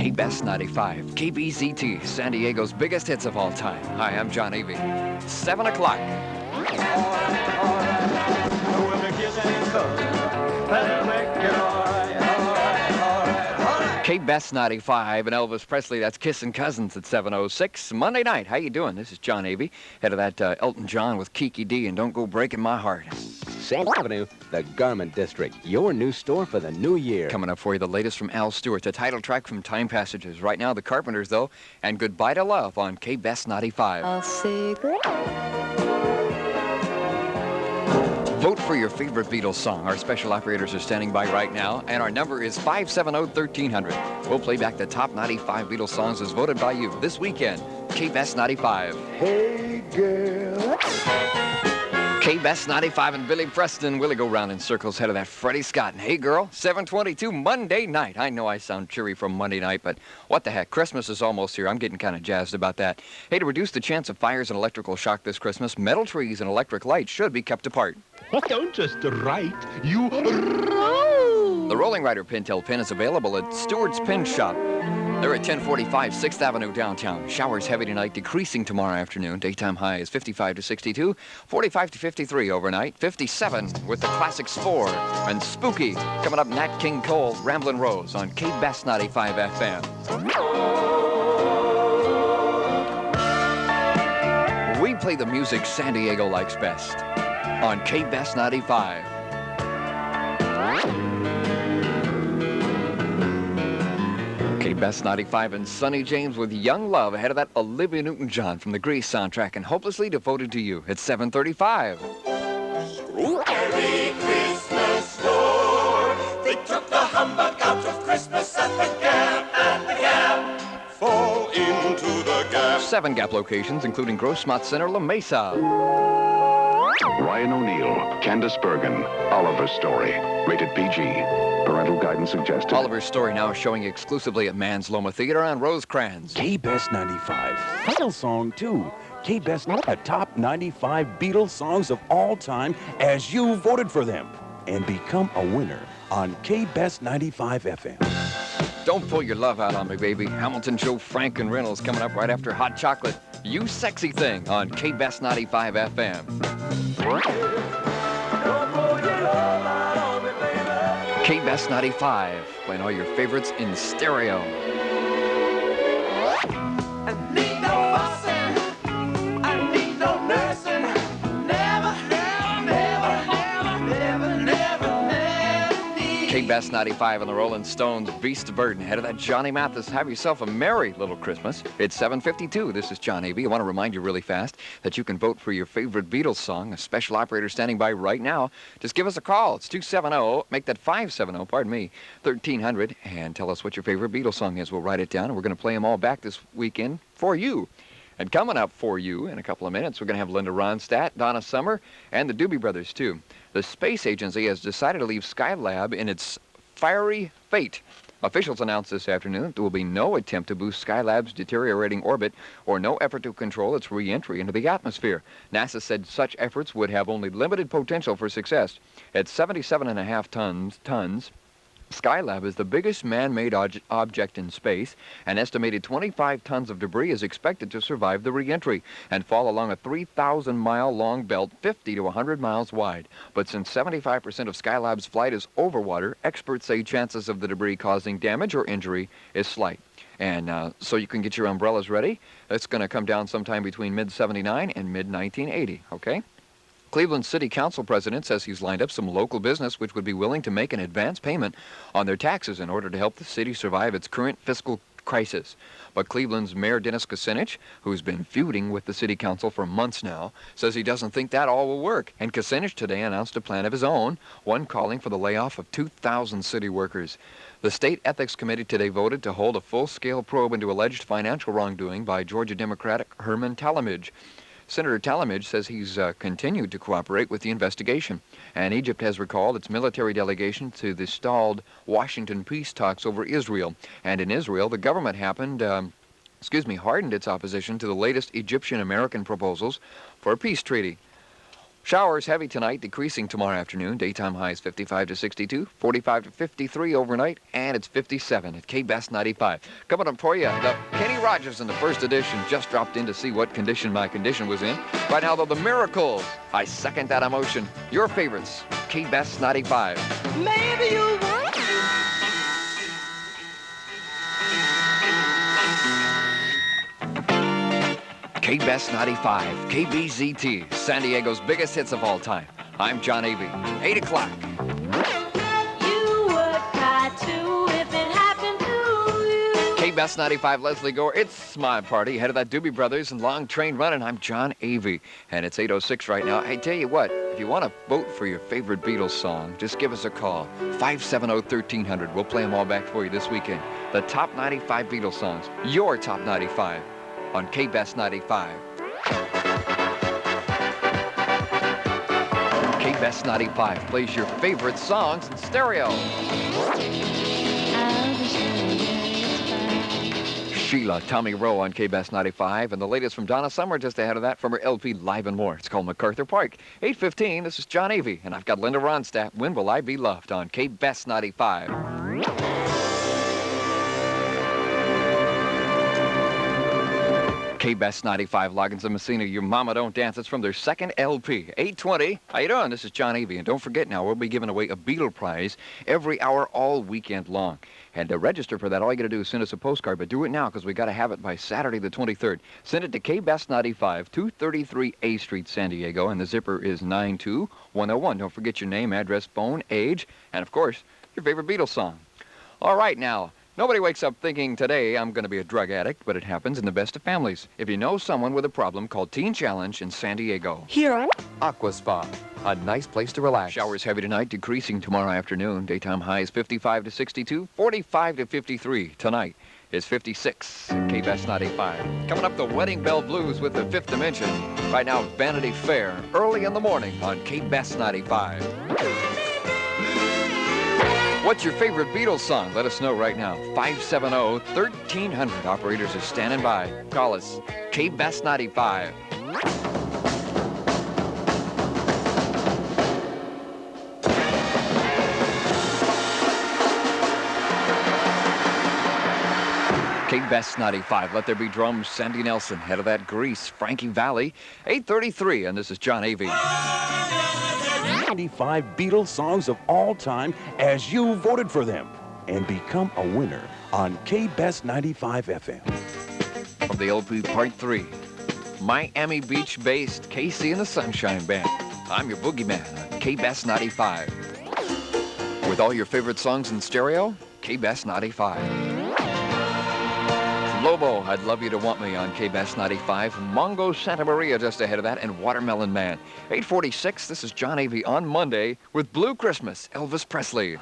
KBZT 95, KBZT, San Diego's biggest hits of all time. Hi, I'm John Avey. 7 o'clock. KBZT 95 and Elvis Presley, that's Kissin' Cousins at 7:06. Monday night, how you doing? This is John Avey, head of that Elton John with Kiki D, and Don't Go Breaking My Heart. San Avenue, the Garment District, your new store for the new year. Coming up for you, the latest from Al Stewart, the title track from Time Passages. Right now, the Carpenters, though, and Goodbye to Love on KBZT 95. A cigarette. Vote for your favorite Beatles song. Our special operators are standing by right now, and our number is 570-1300. We'll play back the top 95 Beatles songs as voted by you this weekend. KBZT 95. Hey, girl. KBZT 95 and Billy Preston. Willie go round in circles, head of that Freddie Scott. And hey, girl, 7:22 Monday night. I know I sound cheery from Monday night, but what the heck? Christmas is almost here. I'm getting kind of jazzed about that. Hey, to reduce the chance of fires and electrical shock this Christmas, metal trees and electric lights should be kept apart. Don't just write, you roll. The Rolling Rider Pintail Pin is available at Stewart's Pin Shop. They're at 1045 6th Avenue downtown. Showers heavy tonight, decreasing tomorrow afternoon. Daytime high is 55 to 62, 45 to 53 overnight, 57 with the Classics 4. And Spooky, coming up, Nat King Cole, Ramblin' Rose on KBZT 95 FM. We play the music San Diego likes best on KBZT 95. KBZT 95 and Sonny James with Young Love ahead of that Olivia Newton-John from the Grease soundtrack and hopelessly devoted to you at 7:35. Merry Christmas, Lord. They took the humbug out of Christmas at the Gap, Fall into the Gap. 7 Gap locations, including Grossmont Center, La Mesa. Ryan O'Neal, Candace Bergen, Oliver's Story. Rated PG. Parental guidance suggested. Oliver's Story now showing exclusively at Mann's Loma Theater on Rosecrans. KBZT 95. Beatles song, too. KBZT top 95 Beatles songs of all time as you voted for them. And become a winner on KBZT 95 FM. Don't pull your love out on me, baby. Hamilton, Joe, Frank, and Reynolds coming up right after Hot Chocolate. You Sexy Thing on KBZT 95 FM. KBZT 95, playing all your favorites in stereo. I need no fussing. I need no nursing. Never, never need. KBZT 95 and the Rolling Stones, Beast of Burden, ahead of that Johnny Mathis. Have yourself a merry little Christmas. It's 7:52. This is John Avey. I want to remind you really fast that you can vote for your favorite Beatles song. A special operator standing by right now. Just give us a call. It's 270, make that 570, 1300, and tell us what your favorite Beatles song is. We'll write it down, and we're going to play them all back this weekend for you. And coming up for you in a couple of minutes, we're going to have Linda Ronstadt, Donna Summer, and the Doobie Brothers, too. The space agency has decided to leave Skylab in its fiery fate. Officials announced this afternoon that there will be no attempt to boost Skylab's deteriorating orbit or no effort to control its re-entry into the atmosphere. NASA said such efforts would have only limited potential for success. At 77.5 tons, Skylab is the biggest man-made object in space. An estimated 25 tons of debris is expected to survive the re-entry and fall along a 3,000-mile-long belt 50 to 100 miles wide. But since 75% of Skylab's flight is over water, experts say chances of the debris causing damage or injury is slight. And so you can get your umbrellas ready. It's going to come down sometime between mid-79 and mid-1980, okay? Cleveland City Council president says he's lined up some local business which would be willing to make an advance payment on their taxes in order to help the city survive its current fiscal crisis. But Cleveland's Mayor Dennis Kucinich, who's been feuding with the city council for months now, says he doesn't think that all will work. And Kucinich today announced a plan of his own, one calling for the layoff of 2,000 city workers. The State Ethics Committee today voted to hold a full-scale probe into alleged financial wrongdoing by Georgia Democrat Herman Talmadge. Senator Talmadge says he's continued to cooperate with the investigation, and Egypt has recalled its military delegation to the stalled Washington peace talks over Israel. And in Israel, the government hardened its opposition to the latest Egyptian-American proposals for a peace treaty. Showers heavy tonight, decreasing tomorrow afternoon. Daytime highs 55 to 62, 45 to 53 overnight, and it's 57 at KBest 95. Coming up for you, the Kenny Rogers in the first edition just dropped in to see what condition my condition was in. Right now, though, the Miracles. I second that emotion. Your favorites, KBest 95. Maybe you want KBest 95, KBZT, San Diego's biggest hits of all time. I'm John Avey. 8 o'clock. you would cry too if it happened to you. KBest 95, Leslie Gore. It's my party. Head of that Doobie Brothers and Long Train Running. I'm John Avey. And it's 8:06 right now. Hey, tell you what, if you want to vote for your favorite Beatles song, just give us a call. 570-1300. We'll play them all back for you this weekend. The top 95 Beatles songs. Your top 95. On KBest 95. KBest 95 plays your favorite songs in stereo. Sheila, Tommy Rowe on KBest 95, and the latest from Donna Summer just ahead of that from her LP Live and More. It's called MacArthur Park. 8:15, this is John Avey, and I've got Linda Ronstadt. When Will I Be Loved on KBest 95. KBest 95, Loggins and Messina, Your Mama Don't Dance. It's from their second LP, 8:20. How you doing? This is John Avey, and don't forget now, we'll be giving away a Beatle prize every hour all weekend long. And to register for that, all you got to do is send us a postcard, but do it now because we got to have it by Saturday the 23rd. Send it to KBest 95, 233 A Street, San Diego, and the zipper is 92101. Don't forget your name, address, phone, age, and of course, your favorite Beatles song. All right, now. Nobody wakes up thinking, today I'm going to be a drug addict, but it happens in the best of families. If you know someone with a problem, call Teen Challenge in San Diego. Here. Aqua Spa, a nice place to relax. Showers heavy tonight, decreasing tomorrow afternoon. Daytime highs 55 to 62, 45 to 53. Tonight is 56 at KBest 95. Coming up, the Wedding Bell Blues with the Fifth Dimension. Right now, Vanity Fair, early in the morning on KBest 95. What's your favorite Beatles song? Let us know right now. 570-1300. Operators are standing by. Call us. KBest 95. KBest 95. Let There Be Drums. Sandy Nelson. Head of that Grease. Frankie Valli. 8:33. And this is John Avey. 95 Beatles songs of all time as you voted for them. And become a winner on KBest 95 FM. From the LP Part 3. Miami Beach-based Casey and the Sunshine Band. I'm your boogeyman on KBest 95. With all your favorite songs in stereo, KBest 95. Lobo, I'd Love You to Want Me on KBest 95. Mongo Santa Maria just ahead of that, and Watermelon Man. 8:46, this is John Avey on Monday with Blue Christmas, Elvis Presley.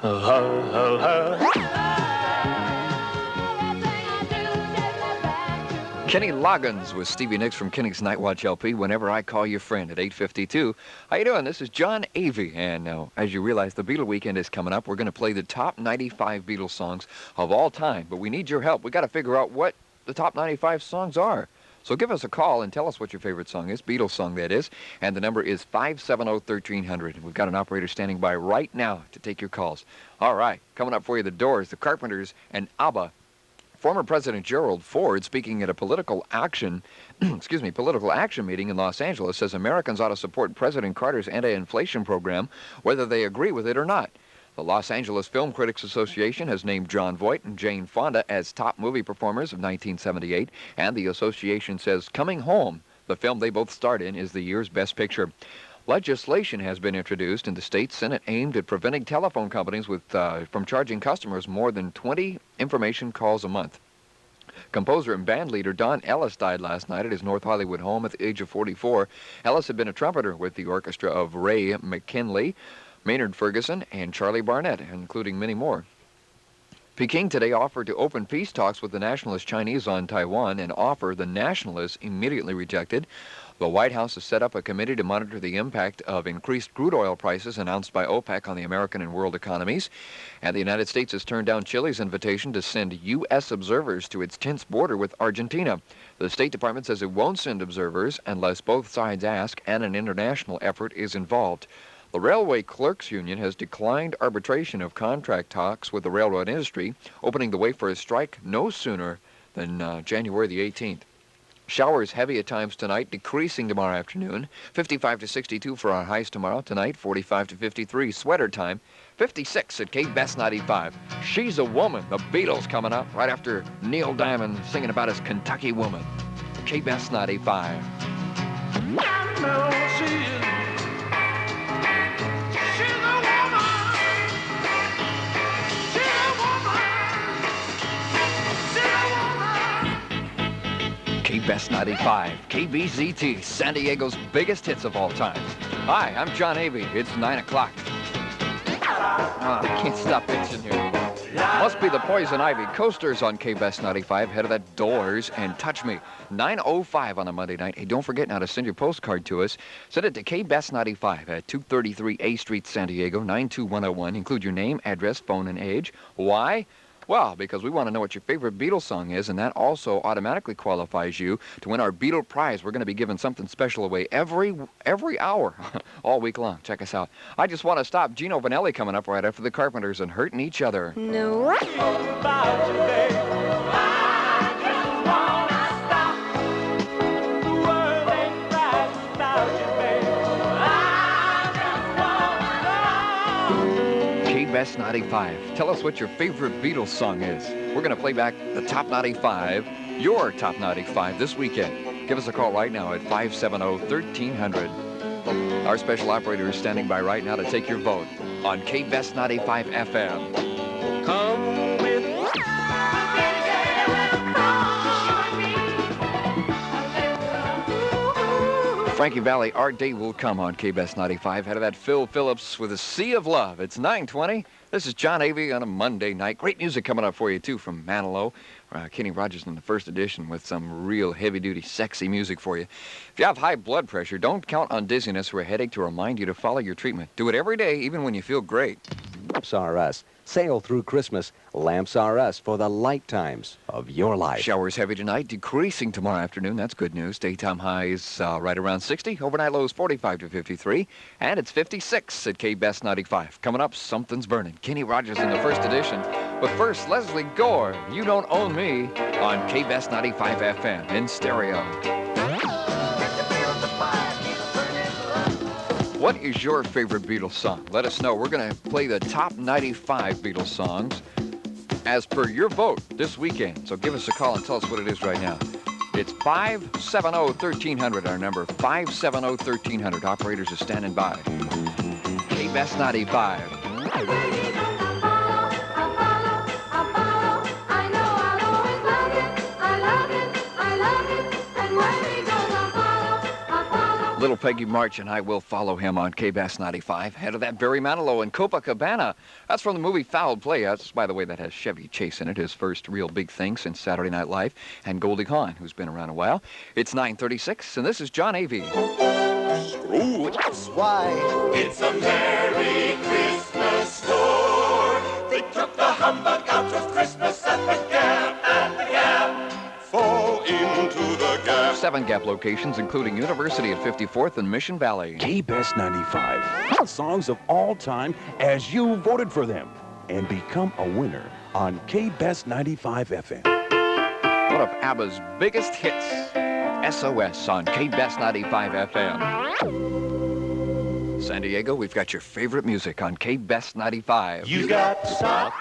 Kenny Loggins with Stevie Nicks from Kenny's Night Watch LP, Whenever I Call Your Friend at 8:52. How you doing? This is John Avey, and as you realize, the Beatle Weekend is coming up. We're going to play the top 95 Beatles songs of all time, but we need your help. We got to figure out what the top 95 songs are. So give us a call and tell us what your favorite song is, Beatles song that is, and the number is 570-1300. We've got an operator standing by right now to take your calls. All right, coming up for you, the Doors, the Carpenters, and ABBA. Former President Gerald Ford, speaking at a political action meeting in Los Angeles, says Americans ought to support President Carter's anti-inflation program, whether they agree with it or not. The Los Angeles Film Critics Association has named Jon Voight and Jane Fonda as top movie performers of 1978, and the association says Coming Home, the film they both starred in, is the year's best picture. Legislation has been introduced in the state Senate aimed at preventing telephone companies from charging customers more than 20 information calls a month. Composer and band leader Don Ellis died last night at his North Hollywood home at the age of 44. Ellis had been a trumpeter with the orchestra of Ray McKinley, Maynard Ferguson, and Charlie Barnett, including many more. Peking today offered to open peace talks with the nationalist Chinese on Taiwan, an offer the nationalists immediately rejected. The White House has set up a committee to monitor the impact of increased crude oil prices announced by OPEC on the American and world economies. And the United States has turned down Chile's invitation to send U.S. observers to its tense border with Argentina. The State Department says it won't send observers unless both sides ask and an international effort is involved. The Railway Clerks Union has declined arbitration of contract talks with the railroad industry, opening the way for a strike no sooner than January the 18th. Showers heavy at times tonight, decreasing tomorrow afternoon. 55 to 62 for our highs tomorrow. Tonight, 45 to 53. Sweater time. 56 at KBZT 95. She's a Woman. The Beatles coming up right after Neil Diamond singing about his Kentucky woman. KBZT 95. KBZT 95, KBZT, San Diego's biggest hits of all time. Hi, I'm John Avey. It's 9 o'clock. I can't stop itching here. Must be the Poison Ivy. Coasters on KBZT 95. Head of that Doors and Touch Me. 9:05 on a Monday night. Hey, don't forget now to send your postcard to us. Send it to KBZT 95 at 233 A Street, San Diego, 92101. Include your name, address, phone, and age. Why? Well, because we want to know what your favorite Beatles song is, and that also automatically qualifies you to win our Beatle prize. We're going to be giving something special away every hour, all week long. Check us out. I Just Want to Stop. Gino Vanelli coming up right after the Carpenters and Hurting Each Other. No. KBZT 95. Tell us what your favorite Beatles song is. We're going to play back the Top 95, your Top 95 this weekend. Give us a call right now at 570-1300. Our special operator is standing by right now to take your vote on KBZT 95 FM. Come with Frankie Valli, Our Day Will Come on KBZT 95. Head of that Phil Phillips with A Sea of Love. It's 9:20. This is John Avey on a Monday night. Great music coming up for you, too, from Manilow. Kenny Rogers in the first edition with some real heavy-duty, sexy music for you. If you have high blood pressure, don't count on dizziness or a headache to remind you to follow your treatment. Do it every day, even when you feel great. Lamps are us. Sail through Christmas. Lamps are us for the light times of your life. Showers heavy tonight, decreasing tomorrow afternoon. That's good news. Daytime highs right around 60. Overnight lows 45 to 53. And it's 56 at KBZT 95. Coming up, something's burning. Kenny Rogers in the first edition. But first, Leslie Gore, You Don't Own Me on KBZT 95 FM in stereo. What is your favorite Beatles song? Let us know. We're going to play the top 95 Beatles songs as per your vote this weekend. So give us a call and tell us what it is right now. It's 570-1300, our number, 570-1300. Operators are standing by. KBZT 95. Little Peggy March and I Will Follow Him on KBZT 95. Head of that, Barry Manilow in Copacabana. That's from the movie Foul Play. That's, by the way, that has Chevy Chase in it, his first real big thing since Saturday Night Live, and Goldie Hawn, who's been around a while. It's 9:36, and this is John Avey. That's why it's a Merry Christmas store. They took the humbug out of Christmas at the Gap, Fall into the Gap. 7 Gap locations, including University at 54th and Mission Valley. KBZT 95. Hot songs of all time as you voted for them. And become a winner on KBZT 95 FM. One of ABBA's biggest hits, SOS on KBZT 95 FM. San Diego, we've got your favorite music on KBZT 95. You got to stop.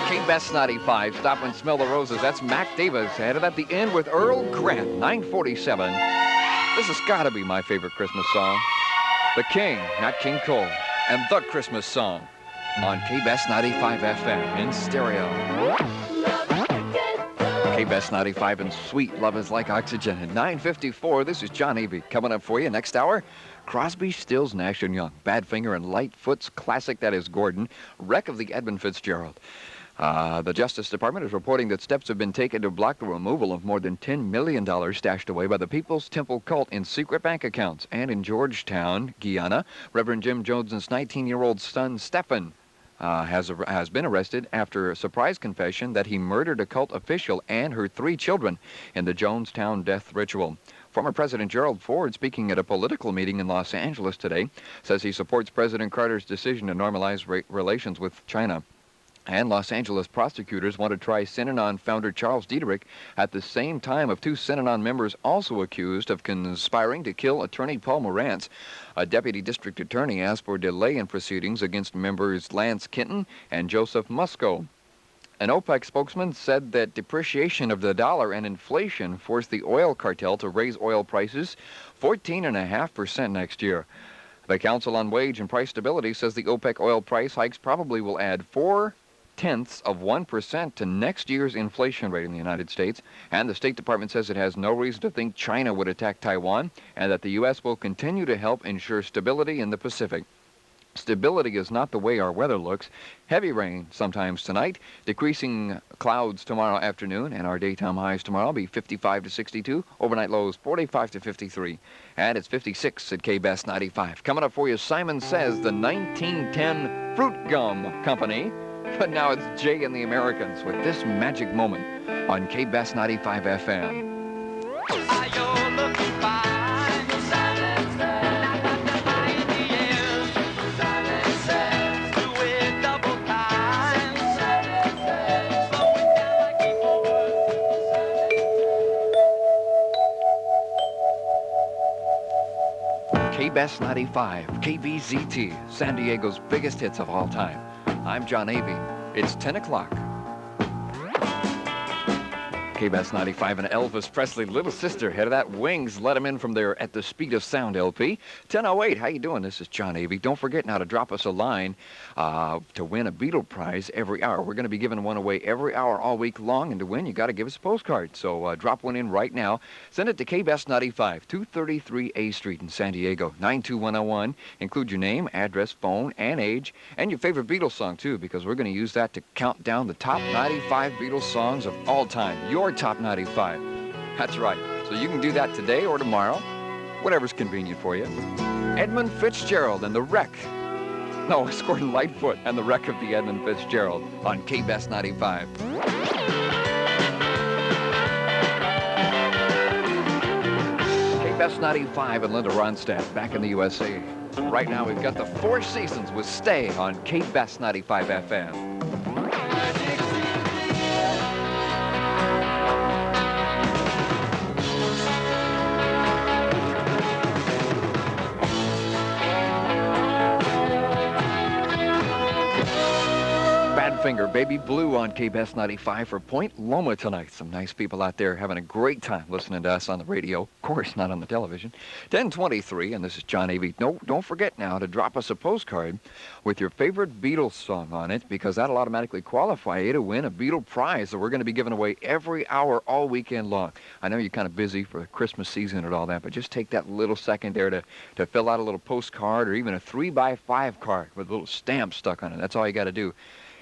KBZT 95, Stop and Smell the Roses. That's Mac Davis. Ahead of that, The End with Earl Grant, 9:47. This has got to be my favorite Christmas song. The King, Nat King Cole, and The Christmas Song on KBZT 95 FM in stereo. KBZT 95 and Sweet Love is Like Oxygen at 9:54. This is John Avey coming up for you next hour. Crosby, Stills, Nash & Young. Badfinger and Lightfoot's classic, that is Gordon. Wreck of the Edmund Fitzgerald. The Justice Department is reporting that steps have been taken to block the removal of more than $10 million stashed away by the People's Temple cult in secret bank accounts. And in Georgetown, Guyana, Reverend Jim Jones's 19-year-old son, Stephen, has been arrested after a surprise confession that he murdered a cult official and her 3 children in the Jonestown death ritual. Former President Gerald Ford, speaking at a political meeting in Los Angeles today, says he supports President Carter's decision to normalize relations with China. And Los Angeles prosecutors want to try Synanon founder Charles Diederich at the same time of 2 Synanon members also accused of conspiring to kill attorney Paul Morantz. A deputy district attorney asked for delay in proceedings against members Lance Kenton and Joseph Musco. An OPEC spokesman said that depreciation of the dollar and inflation forced the oil cartel to raise oil prices 14.5% next year. The Council on Wage and Price Stability says the OPEC oil price hikes probably will add 0.4% to next year's inflation rate in the United States. And the State Department says it has no reason to think China would attack Taiwan and that the U.S. will continue to help ensure stability in the Pacific. Stability is not the way our weather looks. Heavy rain sometimes tonight, decreasing clouds tomorrow afternoon, and our daytime highs tomorrow will be 55 to 62, overnight lows 45 to 53, and it's 56 at KBES 95. Coming up for you, Simon Says, the 1910 Fruit Gum Company, but now it's Jay and the Americans with This Magic Moment on KBES 95 FM. KBES 95, KBZT, San Diego's biggest hits of all time. I'm John Avey. It's 10 o'clock. KBES 95 and Elvis Presley, Little Sister, head of that Wings, let him in from there At the Speed of Sound LP. 10:08, how you doing? This is John Avey. Don't forget now to drop us a line to win a Beatle prize every hour. We're going to be giving one away every hour all week long, and to win, you got to give us a postcard. So drop one in right now. Send it to KBES 95, 233 A Street in San Diego, 92101. Include your name, address, phone, and age, and your favorite Beatles song, too, because we're going to use that to count down the top 95 Beatles songs of all time. Your top 95. That's right. So you can do that today or tomorrow, whatever's convenient for you. Edmund Fitzgerald and the Wreck. No, it's Gordon Lightfoot and the Wreck of the Edmund Fitzgerald on KBES 95. KBES 95 and Linda Ronstadt back in the USA. Right now we've got the Four Seasons with Stay on KBES 95 FM. Badfinger, Baby Blue on KBES 95 for Point Loma tonight. Some nice people out there having a great time listening to us on the radio. Of course, not on the television. 10:23, and this is John Avey. Don't forget now to drop us a postcard with your favorite Beatles song on it, because that'll automatically qualify you to win a Beatle prize that we're going to be giving away every hour all weekend long. I know you're kind of busy for the Christmas season and all that, but just take that little second there to fill out a little postcard or even a 3x5 card with a little stamp stuck on it. That's all you got to do.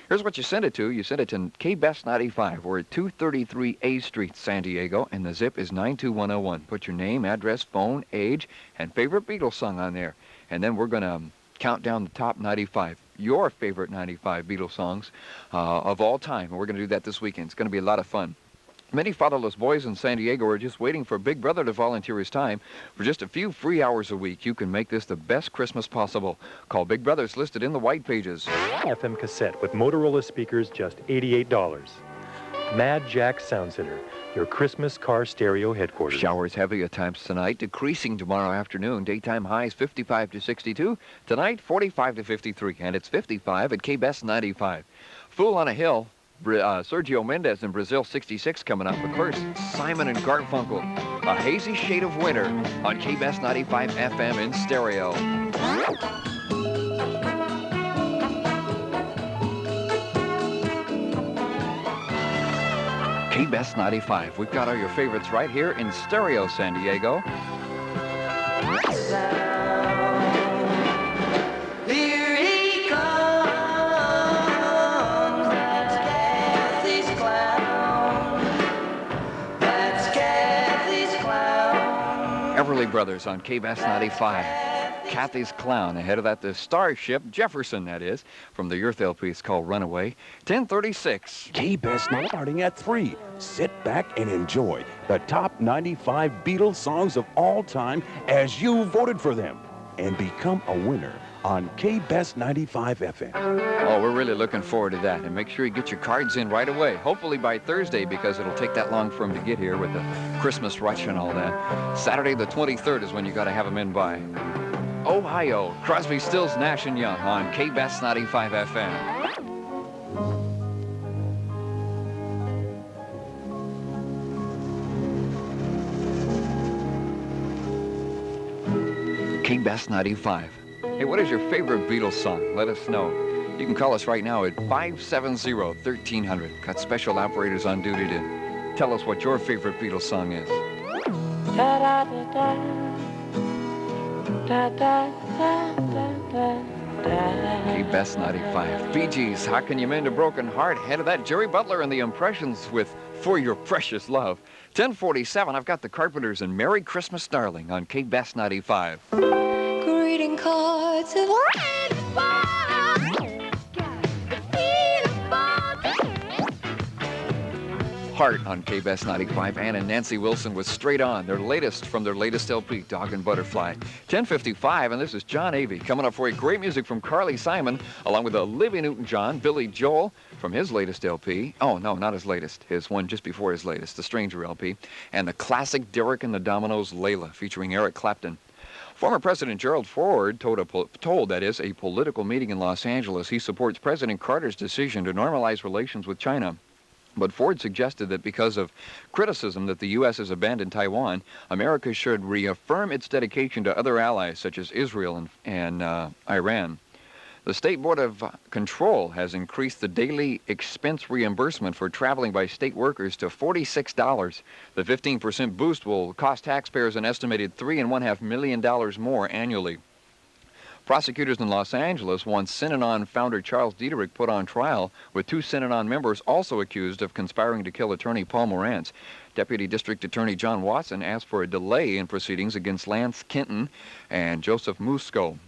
Here's what you send it to. You send it to KBES 95. We're at 233 A Street, San Diego, and the zip is 92101. Put your name, address, phone, age, and favorite Beatles song on there. And then we're going to count down the top 95, your favorite 95 Beatles songs of all time. And we're going to do that this weekend. It's going to be a lot of fun. Many fatherless boys in San Diego are just waiting for Big Brother to volunteer his time. For just a few free hours a week, you can make this the best Christmas possible. Call Big Brother's listed in the white pages. FM cassette with Motorola speakers, just $88. Mad Jack Sound Center, your Christmas car stereo headquarters. Showers heavy at times tonight, decreasing tomorrow afternoon. Daytime highs 55 to 62. Tonight, 45 to 53, and it's 55 at KBES 95. Fool on a Hill. Sergio Mendes in Brazil 66 coming up. But first, Simon and Garfunkel, A Hazy Shade of Winter on KBES 95 FM in stereo. KBES 95. We've got all your favorites right here in stereo, San Diego. Brothers on KBS 95. Kathy's Clown. Ahead of that, the Starship, Jefferson, that is, from the Earth LP. It's called Runaway. 10:36. K-Best starting at 3. Sit back and enjoy the top 95 Beatles songs of all time as you voted for them. And become a winner on KBest 95 FM. Oh, we're really looking forward to that. And make sure you get your cards in right away. Hopefully by Thursday, because it'll take that long for them to get here with the Christmas rush and all that. Saturday the 23rd is when you got to have them in by. Ohio, Crosby, Stills, Nash & Young on KBest 95 FM. KBest 95. Hey, what is your favorite Beatles song? Let us know. You can call us right now at 570-1300. Got special operators on duty to tell us what your favorite Beatles song is. KBest 95. Bee Gees, How Can You Mend a Broken Heart? Ahead of that, Jerry Butler and the Impressions with For Your Precious Love. 10:47, I've got the Carpenters and Merry Christmas, Darling on KBest 95. Greeting cards have Heart on KBest 95. Ann and Nancy Wilson with Straight On, their latest from their latest LP, Dog and Butterfly. 10:55, and this is John Avey coming up for you. Great music from Carly Simon, along with Olivia Newton-John, Billy Joel from his latest LP. Oh, no, not his latest. His one just before his latest, the Stranger LP. And the classic Derek and the Dominoes, Layla, featuring Eric Clapton. Former President Gerald Ford told a political meeting in Los Angeles he supports President Carter's decision to normalize relations with China. But Ford suggested that because of criticism that the U.S. has abandoned Taiwan, America should reaffirm its dedication to other allies such as Israel and Iran. The State Board of Control has increased the daily expense reimbursement for traveling by state workers to $46. The 15% boost will cost taxpayers an estimated $3.5 million more annually. Prosecutors in Los Angeles want Synanon founder Charles Dieterich put on trial, with 2 Synanon members also accused of conspiring to kill attorney Paul Morantz. Deputy District Attorney John Watson asked for a delay in proceedings against Lance Kenton and Joseph Musco.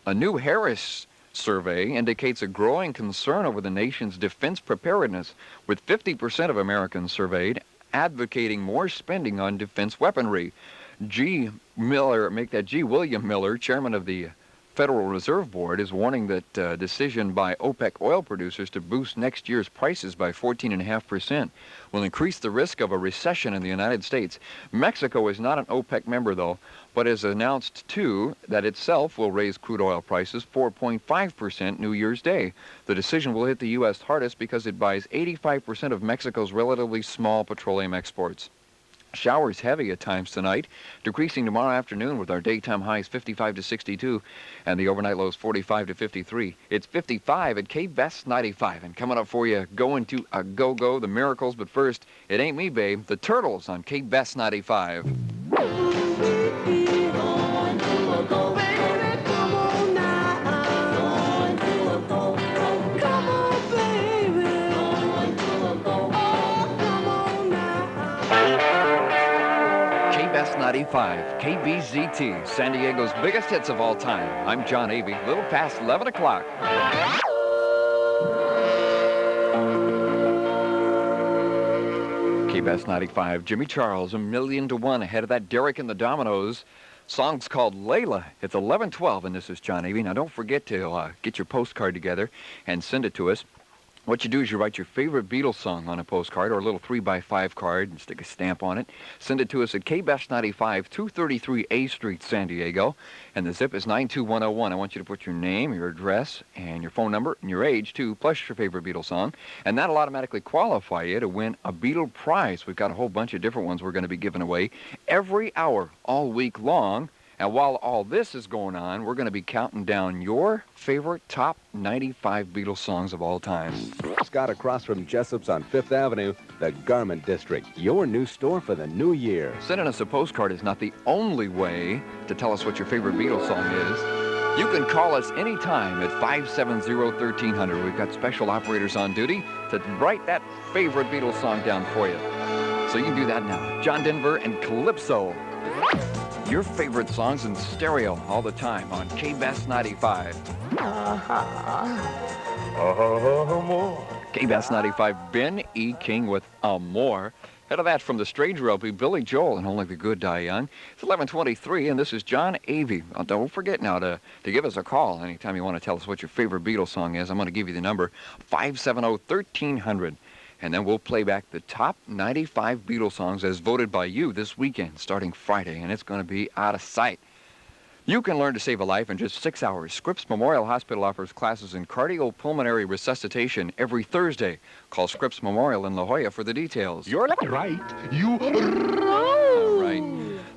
A new Harris survey indicates a growing concern over the nation's defense preparedness, with 50% of Americans surveyed advocating more spending on defense weaponry. William Miller, chairman of the Federal Reserve Board, is warning that decision by OPEC oil producers to boost next year's prices by 14.5% will increase the risk of a recession in the United States. Mexico is not an OPEC member, though, but has announced, too, that itself will raise crude oil prices 4.5% New Year's Day. The decision will hit the U.S. hardest because it buys 85% of Mexico's relatively small petroleum exports. Showers heavy at times tonight, decreasing tomorrow afternoon with our daytime highs 55 to 62 and the overnight lows 45 to 53. It's 55 at KBest 95. And coming up for you, going to a go-go, the Miracles. But first, it ain't me, babe, the Turtles on KBest 95. KBest 95, KBZT, San Diego's biggest hits of all time. I'm John Avey, a little past 11 o'clock. KBest 95, Jimmy Charles, 1,000,000 ahead of that, Derek and the Dominoes. Song's called Layla. It's 11:12, and this is John Avey. Now, don't forget to get your postcard together and send it to us. What you do is you write your favorite Beatles song on a postcard or a little 3x5 card and stick a stamp on it. Send it to us at KBest 95, 233 A Street, San Diego. And the zip is 92101. I want you to put your name, your address, and your phone number, and your age, too, plus your favorite Beatles song. And that'll automatically qualify you to win a Beatle prize. We've got a whole bunch of different ones we're going to be giving away every hour all week long. And while all this is going on, we're going to be counting down your favorite top 95 Beatles songs of all time. Scott, across from Jessup's on 5th Avenue, the Garment District, your new store for the new year. Sending us a postcard is not the only way to tell us what your favorite Beatles song is. You can call us anytime at 570-1300. We've got special operators on duty to write that favorite Beatles song down for you. So you can do that now. John Denver and Calypso. Your favorite songs in stereo all the time on KBS 95. KBS 95, Ben E. King with Amor. Head of that from the Stranger LP, Billy Joel and Only the Good Die Young. It's 11:23, and this is John Avey. Don't forget now to give us a call anytime you want to tell us what your favorite Beatles song is. I'm going to give you the number 570-1300, and then we'll play back the top 95 Beatles songs as voted by you this weekend, starting Friday, and it's going to be out of sight. You can learn to save a life in just 6 hours. Scripps Memorial Hospital offers classes in cardiopulmonary resuscitation every Thursday. Call Scripps Memorial in La Jolla for the details. You're right. You All right.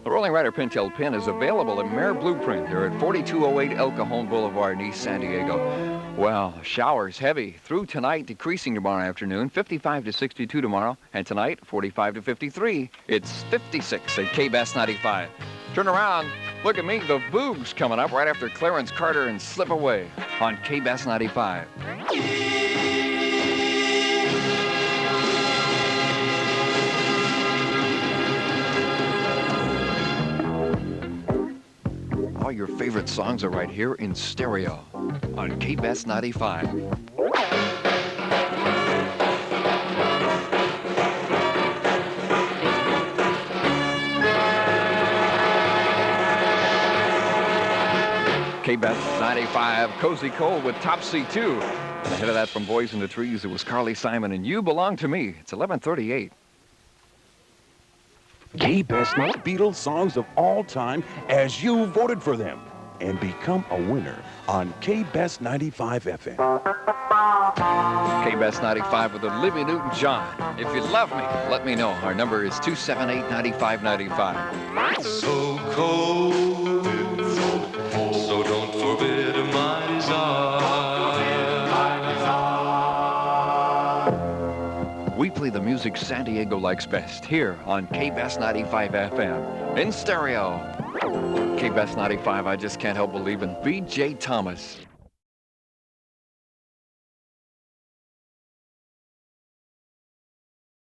The Rolling Rider Pintail Pin is available at Mare Blueprint. They're at 4208 El Cajon Boulevard in East San Diego. Well, showers heavy through tonight, decreasing tomorrow afternoon, 55 to 62 tomorrow, and tonight, 45 to 53. It's 56 at KBS 95. Turn around. Look at me, the Boogs coming up right after Clarence Carter and Slip Away on KBS 95. All your favorite songs are right here in stereo on KBS 95. KBS 95, Cozy Cole with Topsy 2. And ahead of that from Boys in the Trees, it was Carly Simon and You Belong to Me. It's 11:38. KBS Beatles songs of all time as you voted for them. And become a winner on KBS 95 FM. KBS 95 with Olivia Newton-John. If you love me, let me know. Our number is 278-9595. So cold, so don't forbid my desire. We play the music San Diego likes best here on KBS 95 FM. In stereo. KBS 95, I just can't help believing B.J. Thomas.